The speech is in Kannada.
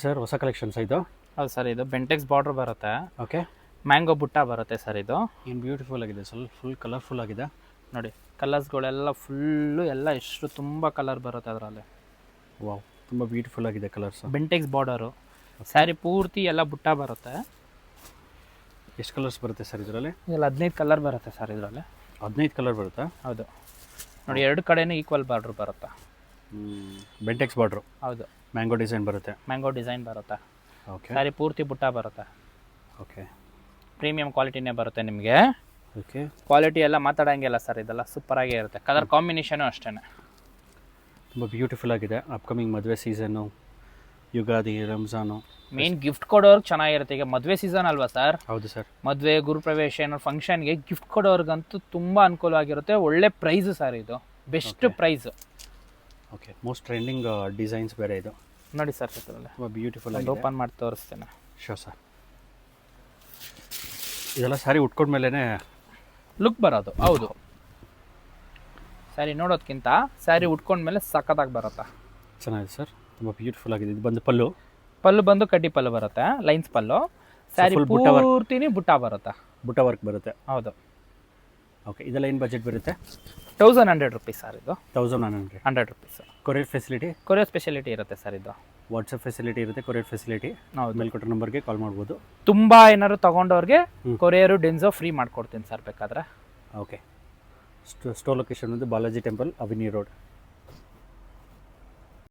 ಸರ್ ಹೊಸ ಕಲೆಕ್ಷನ್ಸ್ ಇದು. ಹೌದು ಸರ್, ಇದು ಬೆಂಟೆಕ್ಸ್ ಬಾರ್ಡರ್ ಬರುತ್ತೆ, ಓಕೆ. ಮ್ಯಾಂಗೋ ಬುಟ್ಟ ಬರುತ್ತೆ ಸರ್. ಇದು ಏನು ಬ್ಯೂಟಿಫುಲ್ ಆಗಿದೆ, ಸ್ವಲ್ಪ ಫುಲ್ ಕಲರ್ಫುಲ್ ಆಗಿದೆ ನೋಡಿ, ಕಲರ್ಸ್ಗಳೆಲ್ಲ ಫುಲ್ಲು ಎಲ್ಲ ಎಷ್ಟು ತುಂಬ ಕಲರ್ ಬರುತ್ತೆ ಅದರಲ್ಲಿ. ವಾವ್, ತುಂಬ ಬ್ಯೂಟಿಫುಲ್ ಆಗಿದೆ ಕಲರ್ಸ್. ಬೆಂಟೆಕ್ಸ್ ಬಾರ್ಡರು, ಸ್ಯಾರಿ ಪೂರ್ತಿ ಎಲ್ಲ ಬುಟ್ಟ ಬರುತ್ತೆ. ಎಷ್ಟು ಕಲರ್ಸ್ ಬರುತ್ತೆ ಸರ್ ಇದರಲ್ಲಿ? ಇದರಲ್ಲಿ 15 ಕಲರ್ ಬರುತ್ತೆ ಸರ್ ಇದರಲ್ಲಿ. 15 ಕಲರ್ ಬರುತ್ತಾ? ಹೌದು ನೋಡಿ, ಎರಡು ಕಡೆನೂ ಈಕ್ವಲ್ ಬಾರ್ಡ್ರ್ ಬರುತ್ತೆ. ಬೆಂಟೆಕ್ಸ್ ಬಾರ್ಡ್ರು. ಹೌದು, ಮ್ಯಾಂಗೋ ಡಿಸೈನ್ ಬರುತ್ತೆ. ಮ್ಯಾಂಗೋ ಡಿಸೈನ್ ಬರುತ್ತೆ. ಓಕೆ. ಸ್ಯಾರಿ ಪೂರ್ತಿ ಬುಟ್ಟ ಬರುತ್ತೆ. ಓಕೆ. ಪ್ರೀಮಿಯಂ ಕ್ವಾಲಿಟಿನೇ ಬರುತ್ತೆ ನಿಮಗೆ. ಓಕೆ. ಕ್ವಾಲಿಟಿ ಎಲ್ಲ ಮಾತಾಡೋಂಗಿಲ್ಲ ಸರ್, ಇದೆಲ್ಲ ಸೂಪರಾಗೇ ಇರುತ್ತೆ. ಕಲರ್ ಕಾಂಬಿನೇಷನು ಅಷ್ಟೇ ತುಂಬ ಬ್ಯೂಟಿಫುಲ್ ಆಗಿದೆ. ಅಪ್ಕಮಿಂಗ್ ಮದುವೆ season, Ugadi, Ramzan, main gift ಕೊಡೋರ್ಗೆ ಚೆನ್ನಾಗಿರುತ್ತೆ. ಈಗ ಮದುವೆ ಸೀಸನ್ ಅಲ್ವಾ ಸರ್? ಹೌದು ಸರ್. ಮದುವೆ, ಗುರುಪ್ರವೇಶ, ಏನೋ ಫಂಕ್ಷನ್ಗೆ ಗಿಫ್ಟ್ ಕೊಡೋರ್ಗಂತೂ ತುಂಬ ಅನುಕೂಲವಾಗಿರುತ್ತೆ. ಒಳ್ಳೆ ಪ್ರೈಸು ಸರ್, ಇದು best price. Okay. Most trending designs ಬೇರೆ ಇದು. ನೋಡಿ ಸರ್, ಇದರಲ್ಲಿ ತುಂಬ ಬ್ಯೂಟಿಫುಲ್ ಆಗಿದೆ. ಓಪನ್ ಮಾಡಿ ತೋರಿಸ್ತೇನೆ. Show sir. ಇದೆಲ್ಲ ಸ್ಯಾರಿ ಉಟ್ಕೊಂಡ್ಮೇಲೆ ಲುಕ್ ಬರೋದು. ಹೌದು, ಸ್ಯಾರಿ ನೋಡೋದಕ್ಕಿಂತ ಸ್ಯಾರಿ ಉಟ್ಕೊಂಡ್ಮೇಲೆ ಸಖತ್ತಾಗಿ ಬರುತ್ತೆ. ಚೆನ್ನಾಗಿದೆ ಸರ್, ತುಂಬ ಬ್ಯೂಟಿಫುಲ್ ಆಗಿದೆ. ಇದು ಬಂದು ಪಲ್ಲು. ಪಲ್ಲು ಬಂದು ಕಡ್ಡಿ ಪಲ್ಲು ಬರುತ್ತೆ, ಲೈನ್ಸ್ ಪಲ್ಲು. ಸ್ಯಾರಿ ಪೂರ್ತಿನಿ ಬುಟ್ಟ ಬರುತ್ತೆ, ಬುಟ್ಟ ವರ್ಕ್ ಬರುತ್ತೆ. ಹೌದು. ಓಕೆ. ಇದೆಲ್ಲ ಏನು ಬಜೆಟ್ ಬರುತ್ತೆ? 1100 ರುಪೀಸ್ ಸರ್ ಇದು. 1100. 100 rupees. Courier facility? Courier speciality ಇರುತ್ತೆ ಸರ್ ಇದು. ವಾಟ್ಸಪ್ ಫೆಸಿಲಿಟಿ ಇರುತ್ತೆ, ಕೊರಿಯರ್ ಫೆಸಿಲಿಟಿ. ಹೌದು. ಮೇಲ್ಕೊಟ್ಟ ನಂಬರ್ಗೆ ಕಾಲ್ ಮಾಡ್ಬೋದು. ತುಂಬ ಏನಾದ್ರು ತೊಗೊಂಡವ್ರಿಗೆ ಕೊರಿಯರು ಡೆನ್ಸೋ ಫ್ರೀ ಮಾಡ್ಕೊಡ್ತೀನಿ ಸರ್ ಬೇಕಾದ್ರೆ. ಓಕೆ. ಸ್ಟೋರ್ ಲೊಕೇಶನ್ ಒಂದು ಬಾಲಾಜಿ ಟೆಂಪಲ್, ಅವಿನಿ ರೋಡ್.